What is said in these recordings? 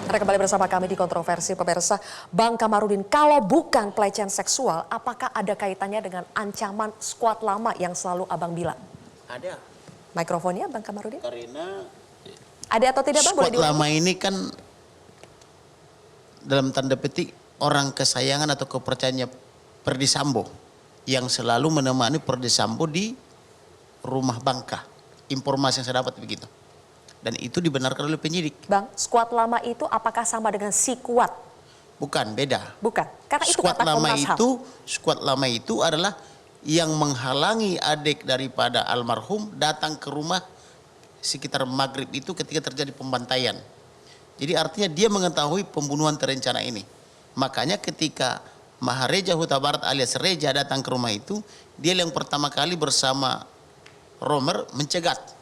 Anda kembali bersama kami di Kontroversi Pemirsa. Bang Kamarudin, kalau bukan pelecehan seksual, apakah ada kaitannya dengan ancaman skuad lama yang selalu Abang bilang? Ada. Mikrofonnya Bang Kamarudin. Karena ada atau tidak Bang? skuad lama ini kan dalam tanda petik orang kesayangan atau kepercayaannya Ferdy Sambo yang selalu menemani Ferdy Sambo di rumah Bangka. Informasi yang saya dapat begitu. Dan itu dibenarkan oleh penyidik. Bang, skuad lama itu apakah sama dengan si kuat? Bukan, beda. Bukan, karena itu kata Komnas HAM. Skuad lama itu adalah yang menghalangi adik daripada almarhum datang ke rumah sekitar maghrib itu ketika terjadi pembantaian. Jadi artinya dia mengetahui pembunuhan terencana ini. Makanya ketika Mahareja Huta Barat alias Reja datang ke rumah itu, dia yang pertama kali bersama Romer mencegat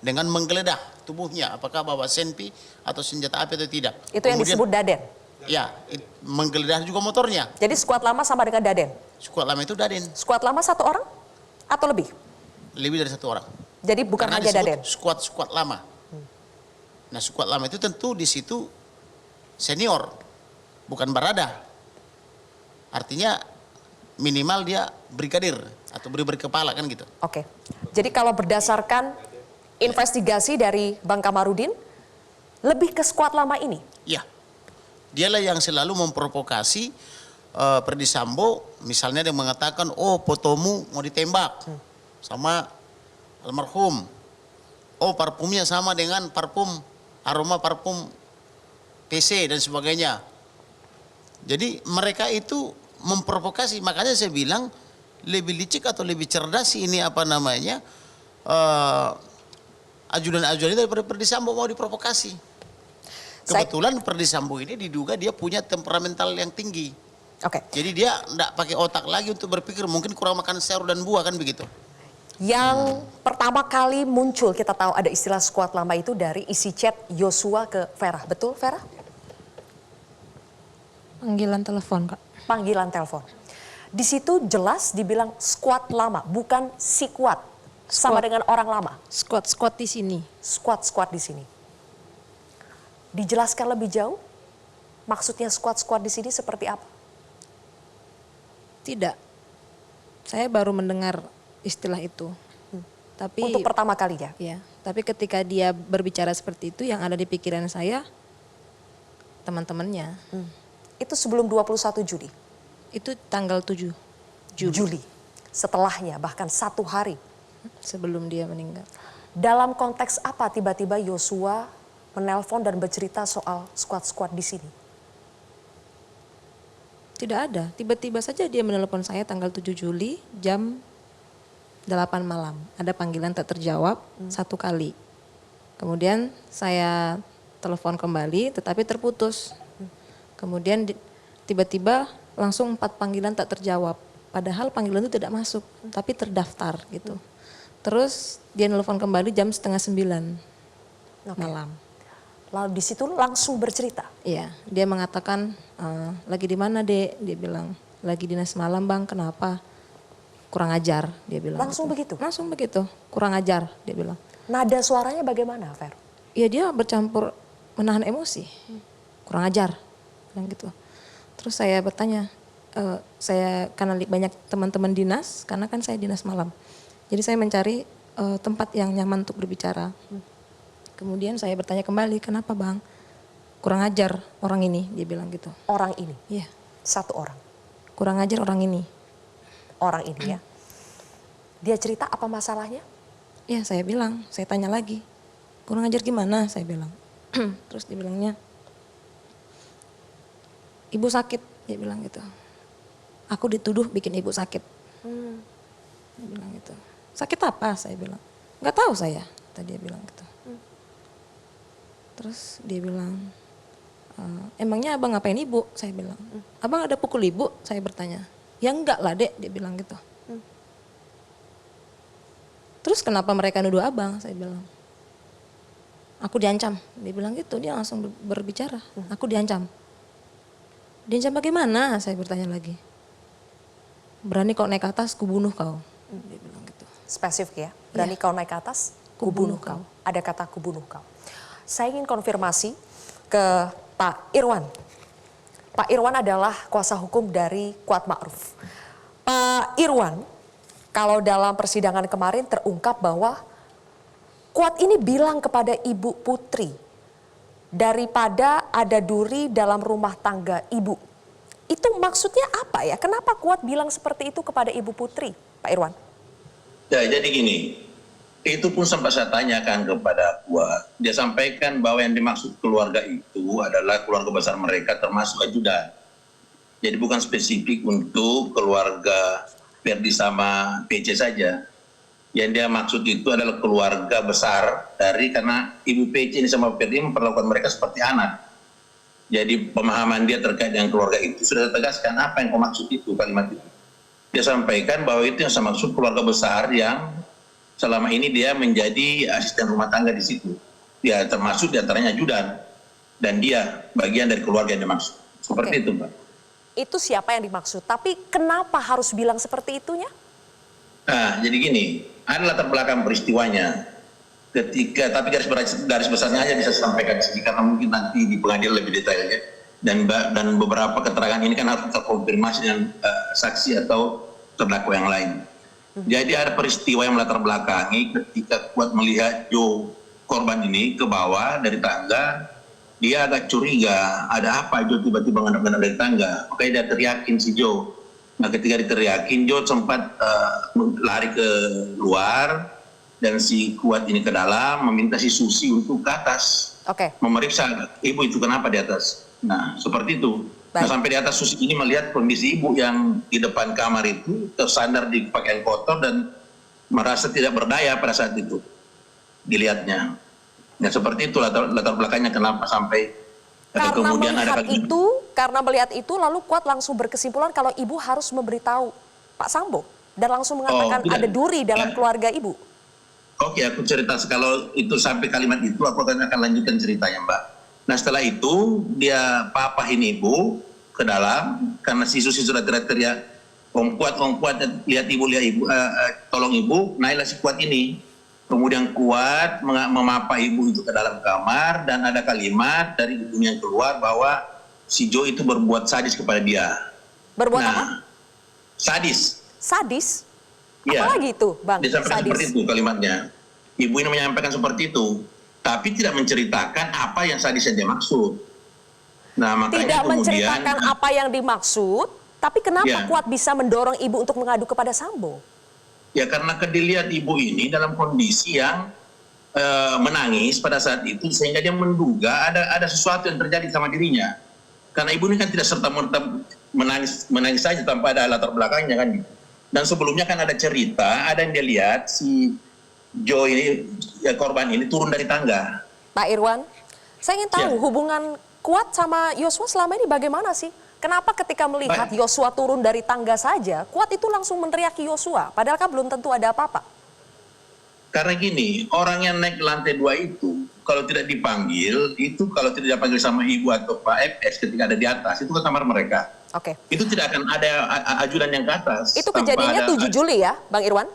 dengan menggeledah tubuhnya, apakah bawa senpi atau senjata api atau tidak. Itu yang disebut Daden? Ya, menggeledah juga motornya. Jadi skuad lama sama dengan Daden? Skuad lama itu Daden. Skuad lama satu orang atau lebih? Lebih dari satu orang. Jadi bukan karena hanya Daden? Skuad lama. Nah skuad lama itu tentu di situ senior, bukan barada. Artinya minimal dia brigadir atau berkepala kan gitu. Oke, jadi kalau berdasarkan investigasi dari Bang Kamarudin, lebih ke skuad lama ini? Ya, dialah yang selalu memprovokasi Ferdy Sambo. Misalnya dia mengatakan, oh fotomu mau ditembak sama almarhum. Oh parfumnya sama dengan aroma parfum TC dan sebagainya. Jadi mereka itu memprovokasi. Makanya saya bilang lebih licik atau lebih cerdas ini apa namanya ajudan-ajudan daripada Ferdy Sambo mau diprovokasi. Kebetulan Ferdy Sambo ini diduga dia punya temperamental yang tinggi. Oke. Jadi dia enggak pakai otak lagi untuk berpikir, mungkin kurang makan sayur dan buah kan begitu. Yang pertama kali muncul kita tahu ada istilah skuad lama itu dari isi chat Yosua ke Vera. Betul Vera? Panggilan telepon, Kak. Panggilan telepon. Di situ jelas dibilang skuad lama, bukan si kuat. Sama dengan orang lama. Skuad di sini. Skuad di sini. Dijelaskan lebih jauh, maksudnya skuad di sini seperti apa? Tidak. Saya baru mendengar istilah itu. Tapi untuk pertama kalinya. Ya, tapi ketika dia berbicara seperti itu yang ada di pikiran saya teman-temannya. Itu sebelum 21 Juli. Itu tanggal 7 Juli. Setelahnya bahkan 1 hari sebelum dia meninggal. Dalam konteks apa tiba-tiba Yosua menelpon dan bercerita soal skuad di sini? Tidak ada, tiba-tiba saja dia menelpon saya tanggal 7 Juli jam 8 malam. Ada panggilan tak terjawab 1 kali. Kemudian saya telepon kembali tetapi terputus. Kemudian tiba-tiba langsung 4 panggilan tak terjawab. Padahal panggilan itu tidak masuk, tapi terdaftar gitu. Terus dia nelfon kembali jam 8:30 malam. Lalu di situ langsung bercerita? Iya, dia mengatakan, lagi di mana Dek? Dia bilang, lagi dinas malam Bang, kenapa? Kurang ajar, dia bilang. Langsung gitu. Begitu? Langsung begitu, kurang ajar, dia bilang. Nada suaranya bagaimana, Fer? Iya dia bercampur menahan emosi, kurang ajar, bilang gitu. Terus saya bertanya, karena banyak teman-teman dinas, karena kan saya dinas malam. Jadi saya mencari tempat yang nyaman untuk berbicara. Kemudian saya bertanya kembali, kenapa Bang? Kurang ajar orang ini, dia bilang gitu. Orang ini? Iya. 1 orang? Kurang ajar orang ini. Orang ini ya? Dia cerita apa masalahnya? Iya saya bilang, saya tanya lagi. Kurang ajar gimana? Saya bilang. Terus dia bilangnya, ibu sakit, dia bilang gitu. Aku dituduh bikin ibu sakit. Dia bilang gitu. Sakit apa? Saya bilang. Nggak tahu saya. Tadi dia bilang gitu. Terus dia bilang, emangnya abang ngapain ibu? Saya bilang. Abang ada pukul ibu? Saya bertanya. Ya enggak lah Dek, dia bilang gitu. Terus kenapa mereka nuduh abang? Saya bilang. Aku diancam. Dia bilang gitu, dia langsung berbicara. Aku diancam. Diancam bagaimana? Saya bertanya lagi. Berani kau naik ke atas, kubunuh kau. Dia bilang gitu. Spesifik ya, berani kau naik ke atas, kubunuh kau. Ada kata kubunuh kau. Saya ingin konfirmasi ke Pak Irwan. Pak Irwan adalah kuasa hukum dari Kuat Ma'ruf. Pak Irwan, kalau dalam persidangan kemarin terungkap bahwa Kuat ini bilang kepada Ibu Putri, daripada ada duri dalam rumah tangga Ibu. Itu maksudnya apa ya? Kenapa Kuat bilang seperti itu kepada Ibu Putri, Pak Irwan? Ya, jadi gini, itu pun sempat saya tanyakan kepada Kuat. Dia sampaikan bahwa yang dimaksud keluarga itu adalah keluarga besar mereka termasuk ajudan. Jadi bukan spesifik untuk keluarga Ferdi sama PC saja. Yang dia maksud itu adalah keluarga besar karena Ibu PC ini sama Ferdi memperlakukan mereka seperti anak. Jadi pemahaman dia terkait dengan keluarga itu sudah tegaskan apa yang kau maksud itu, kalimat itu. Dia sampaikan bahwa itu yang saya maksud keluarga besar yang selama ini dia menjadi asisten rumah tangga di situ. Dia termasuk diantaranya ajudan dan dia bagian dari keluarga yang dimaksud. Seperti itu, Pak. Itu siapa yang dimaksud? Tapi kenapa harus bilang seperti itunya? Nah, jadi gini, ada latar belakang peristiwanya. Tapi garis besarnya aja bisa saya sampaikan di sini karena mungkin nanti di pengadilan lebih detailnya. Dan beberapa keterangan ini kan harus terkonfirmasi dengan saksi atau terdakwa yang lain. Jadi ada peristiwa yang melatar belakangi ketika Kuat melihat Joe korban ini ke bawah dari tangga, dia agak curiga, ada apa Joe tiba-tiba ngendap-ngendap dari tangga. Makanya dia teriakin si Joe. Nah ketika diteriakin, Joe sempat lari ke luar dan si Kuat ini ke dalam meminta si Susi untuk ke atas. Memeriksa ibu itu kenapa di atas. Nah seperti itu. Nah sampai di atas Susi ini melihat kondisi ibu yang di depan kamar itu tersandar di pakaian kotor dan merasa tidak berdaya pada saat itu dilihatnya. Nah seperti itu latar belakangnya kenapa sampai kemudian ada karena melihat itu lalu Kuat langsung berkesimpulan kalau ibu harus memberitahu Pak Sambo dan langsung mengatakan ada duri dalam keluarga ibu. Oke, aku cerita kalau itu sampai kalimat itu aku akan lanjutkan ceritanya, Mbak. Nah setelah itu dia papahin ibu ke dalam karena si Susi sudah teriak-teriak Om Kuat lihat ibu tolong ibu. Naiklah si Kuat ini, kemudian Kuat memapa ibu itu ke dalam kamar dan ada kalimat dari ibunya yang keluar bahwa si Joe itu berbuat sadis kepada dia. Berbuat apa? Sadis. Sadis? Ya, apalagi itu Bang? Disampaikan seperti itu kalimatnya. Ibu ini menyampaikan seperti itu, tapi tidak menceritakan apa yang sadis yang dia maksud. Nah, makanya tidak kemudian, menceritakan apa yang dimaksud, tapi kenapa Kuat bisa mendorong ibu untuk mengadu kepada Sambo? Ya karena dilihat ibu ini dalam kondisi yang menangis pada saat itu sehingga dia menduga ada sesuatu yang terjadi sama dirinya. Karena ibu ini kan tidak serta-merta menangis saja tanpa ada latar belakangnya kan. Dan sebelumnya kan ada cerita, ada yang dia lihat si Joe ini, korban ini turun dari tangga. Pak Irwan, saya ingin tahu hubungan Kuat sama Yosua selama ini bagaimana sih? Kenapa ketika melihat Yosua turun dari tangga saja, Kuat itu langsung meneriaki Yosua, padahal kan belum tentu ada apa-apa? Karena gini, orang yang naik ke lantai 2 itu, kalau tidak dipanggil, itu kalau tidak dipanggil sama ibu atau Pak FS ketika ada di atas, itu ke kamar mereka. Itu tidak akan ada ajudan yang ke atas. Itu kejadiannya 7 Juli ya, Bang Irwan?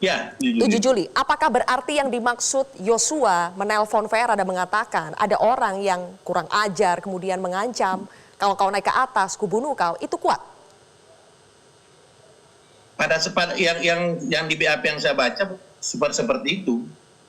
Ya, 7 Juli. Apakah berarti yang dimaksud Yosua menelpon Vera dan mengatakan ada orang yang kurang ajar, kemudian mengancam, kalau kau naik ke atas, kubunuh kau, itu Kuat? Pada yang di BAP yang saya baca seperti itu,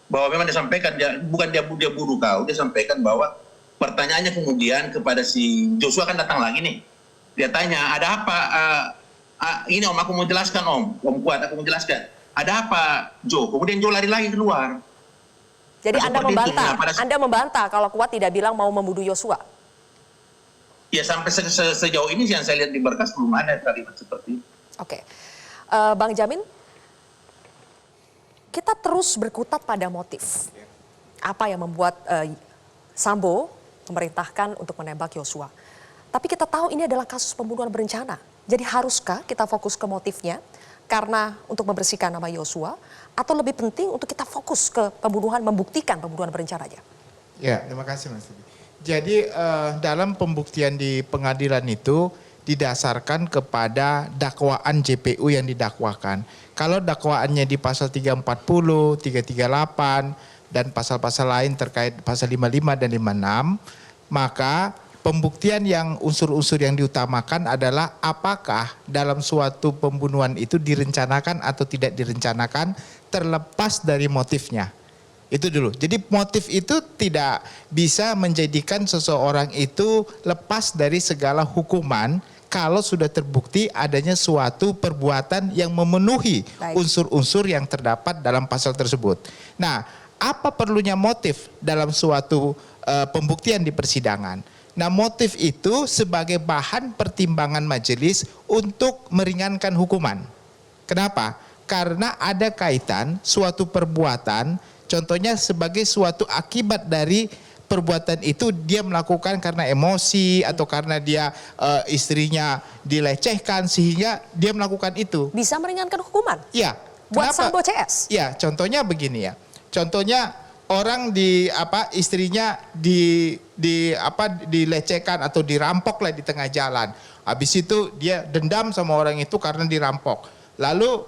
bahwa memang disampaikan bukan dia bunuh kau, dia sampaikan bahwa pertanyaannya kemudian kepada si Joshua kan datang lagi nih, dia tanya ada apa, ini Om aku mau jelaskan Om Kuat aku mau jelaskan, ada apa Joe, kemudian Joe lari lagi keluar. Jadi Anda membantah, Anda membantah kalau Kuat tidak bilang mau membunuh Yosua? Ya sampai sejauh ini yang saya lihat di berkas belum ada kalimat seperti itu. Bang Jamin, kita terus berkutat pada motif. Apa yang membuat Sambo memerintahkan untuk menembak Yosua. Tapi kita tahu ini adalah kasus pembunuhan berencana. Jadi haruskah kita fokus ke motifnya karena untuk membersihkan nama Yosua, atau lebih penting untuk kita fokus ke pembunuhan, membuktikan pembunuhan berencananya? Ya, terima kasih Mas. Jadi dalam pembuktian di pengadilan itu didasarkan kepada dakwaan JPU yang didakwakan. Kalau dakwaannya di pasal 340, 338, dan pasal-pasal lain terkait pasal 55 dan 56, maka pembuktian yang unsur-unsur yang diutamakan adalah apakah dalam suatu pembunuhan itu direncanakan atau tidak direncanakan, terlepas dari motifnya. Itu dulu. Jadi motif itu tidak bisa menjadikan seseorang itu lepas dari segala hukuman kalau sudah terbukti adanya suatu perbuatan yang memenuhi Baik. unsur-unsur yang terdapat dalam pasal tersebut. Nah, apa perlunya motif dalam suatu pembuktian di persidangan? Nah, motif itu sebagai bahan pertimbangan majelis untuk meringankan hukuman. Kenapa? Karena ada kaitan suatu perbuatan, contohnya sebagai suatu akibat dari perbuatan itu dia melakukan karena emosi atau karena dia istrinya dilecehkan sehingga dia melakukan itu. Bisa meringankan hukuman. Iya. Buat Kenapa? Sambo CS. Ya, contohnya begini ya. Contohnya orang istrinya dilecehkan atau dirampok lah di tengah jalan. Habis itu dia dendam sama orang itu karena dirampok. Lalu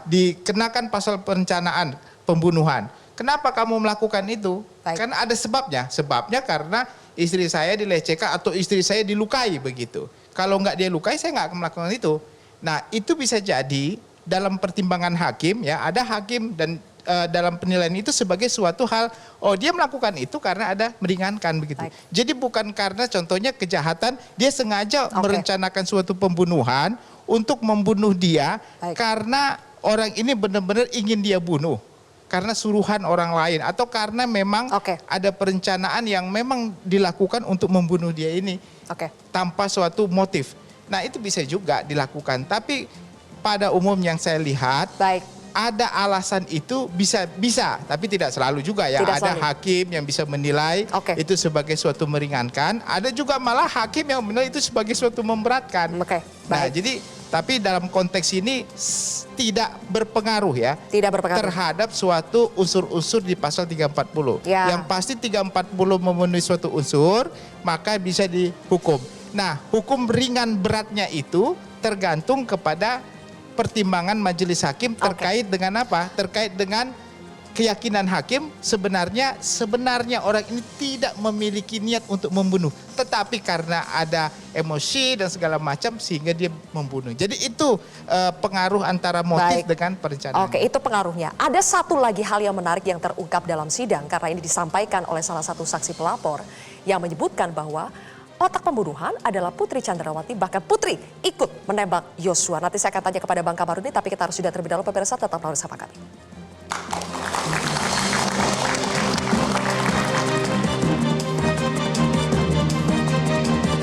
dikenakan pasal perencanaan pembunuhan. Kenapa kamu melakukan itu? Baik. Kan ada sebabnya. Sebabnya karena istri saya dilecehkan atau istri saya dilukai begitu. Kalau nggak dia lukai, saya nggak akan melakukan itu. Nah, itu bisa jadi dalam pertimbangan hakim ya, ada hakim dan dalam penilaian itu sebagai suatu hal, oh dia melakukan itu karena ada meringankan begitu. Baik. Jadi bukan karena contohnya kejahatan, dia sengaja Oke. merencanakan suatu pembunuhan untuk membunuh dia. Baik. Karena orang ini benar-benar ingin dia bunuh. Karena suruhan orang lain atau karena memang Oke. ada perencanaan yang memang dilakukan untuk membunuh dia ini Oke. tanpa suatu motif. Nah, itu bisa juga dilakukan. Tapi pada umum yang saya lihat Baik. ada alasan itu bisa, tapi tidak selalu juga ya. Tidak Ada selalu. hakim yang bisa menilai Oke. itu sebagai suatu meringankan. Ada juga malah hakim yang menilai itu sebagai suatu memberatkan. Oke. Nah, Baik. jadi tapi dalam konteks ini tidak berpengaruh ya. Tidak berpengaruh. Terhadap suatu unsur-unsur di pasal 340. Ya. Yang pasti 340 memenuhi suatu unsur, maka bisa dihukum. Nah, hukum ringan beratnya itu tergantung kepada pertimbangan majelis hakim terkait dengan apa? Terkait dengan keyakinan hakim sebenarnya orang ini tidak memiliki niat untuk membunuh, tetapi karena ada emosi dan segala macam sehingga dia membunuh. Jadi itu pengaruh antara motif Baik. dengan perencanaan. Oke, itu pengaruhnya. Ada satu lagi hal yang menarik yang terungkap dalam sidang karena ini disampaikan oleh salah satu saksi pelapor yang menyebutkan bahwa otak pembunuhan adalah Putri Chandrawati, bahkan Putri ikut menembak Yosua. Nanti saya akan tanya kepada Bang Kamarudin, tapi kita harus sudah terlebih dahulu pemirsa, tetap bersama kami.